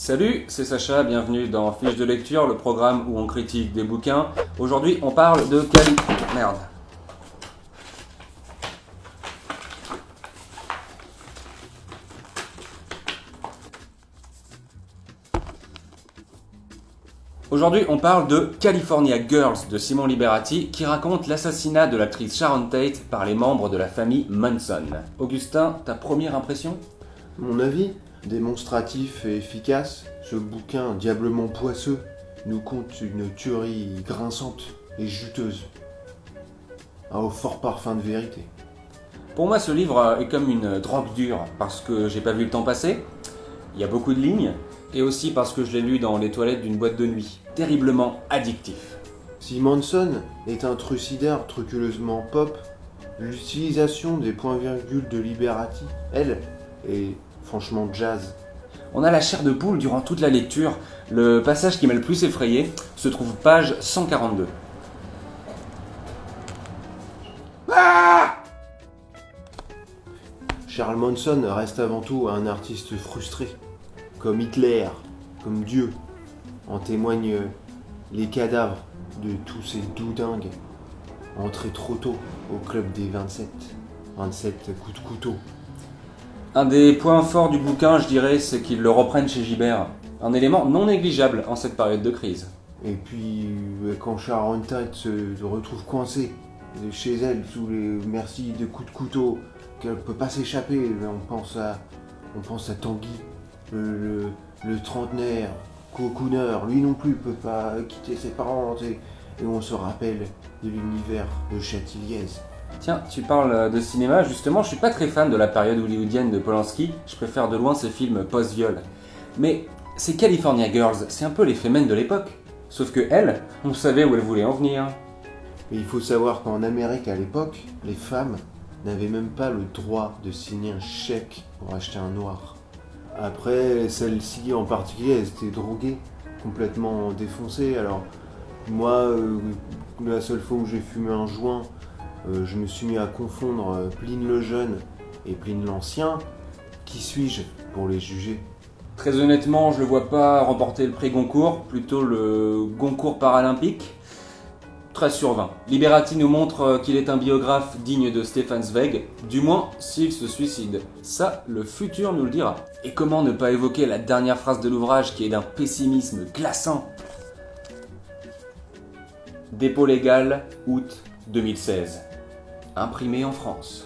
Salut, c'est Sacha, bienvenue dans Fiche de lecture, le programme où on critique des bouquins. Aujourd'hui, on parle de Merde. Aujourd'hui, on parle de California Girls de Simon Liberati qui raconte l'assassinat de l'actrice Sharon Tate par les membres de la famille Manson. Augustin, ta première impression ? Mon avis, démonstratif et efficace, ce bouquin diablement poisseux nous conte une tuerie grinçante et juteuse, au fort parfum de vérité. Pour moi, ce livre est comme une drogue dure parce que j'ai pas vu le temps passer, il y a beaucoup de lignes, et aussi parce que je l'ai lu dans les toilettes d'une boîte de nuit, terriblement addictif. Si Manson est un trucidaire truculeusement pop, l'utilisation des points-virgules de Liberati, elle, est franchement jazz. On a la chair de poule durant toute la lecture. Le passage qui m'a le plus effrayé se trouve page 142. Charles Manson reste avant tout un artiste frustré, comme Hitler, comme Dieu. En témoignent les cadavres de tous ces doudingues entrés trop tôt au club des 27 coups de couteau. Un des points forts du bouquin, je dirais, c'est qu'ils le reprennent chez Gibert. Un élément non négligeable en cette période de crise. Et puis, quand Sharon Tate se retrouve coincée chez elle sous les merci de coups de couteau, qu'elle peut pas s'échapper, on pense à Tanguy, le trentenaire, cocooner, lui non plus peut pas quitter ses parents, et on se rappelle de l'univers de Châtilliez. Tiens, tu parles de cinéma, justement, je suis pas très fan de la période hollywoodienne de Polanski, je préfère de loin ses films post-viol. Mais ces California Girls, c'est un peu les Femen de l'époque. Sauf que elle, on savait où elle voulait en venir. Et il faut savoir qu'en Amérique à l'époque, les femmes n'avaient même pas le droit de signer un chèque pour acheter un noir. Après, celle-ci en particulier, elle était droguée, complètement défoncée. Alors, moi, la seule fois où j'ai fumé un joint, je me suis mis à confondre Pline le Jeune et Pline l'Ancien. Qui suis-je pour les juger ? Très honnêtement, je le vois pas remporter le prix Goncourt, plutôt le Goncourt paralympique. 13 sur 20. Liberati nous montre qu'il est un biographe digne de Stefan Zweig, du moins s'il se suicide. Ça, le futur nous le dira. Et comment ne pas évoquer la dernière phrase de l'ouvrage qui est d'un pessimisme glaçant ? Dépôt légal, août 2016. Imprimé en France.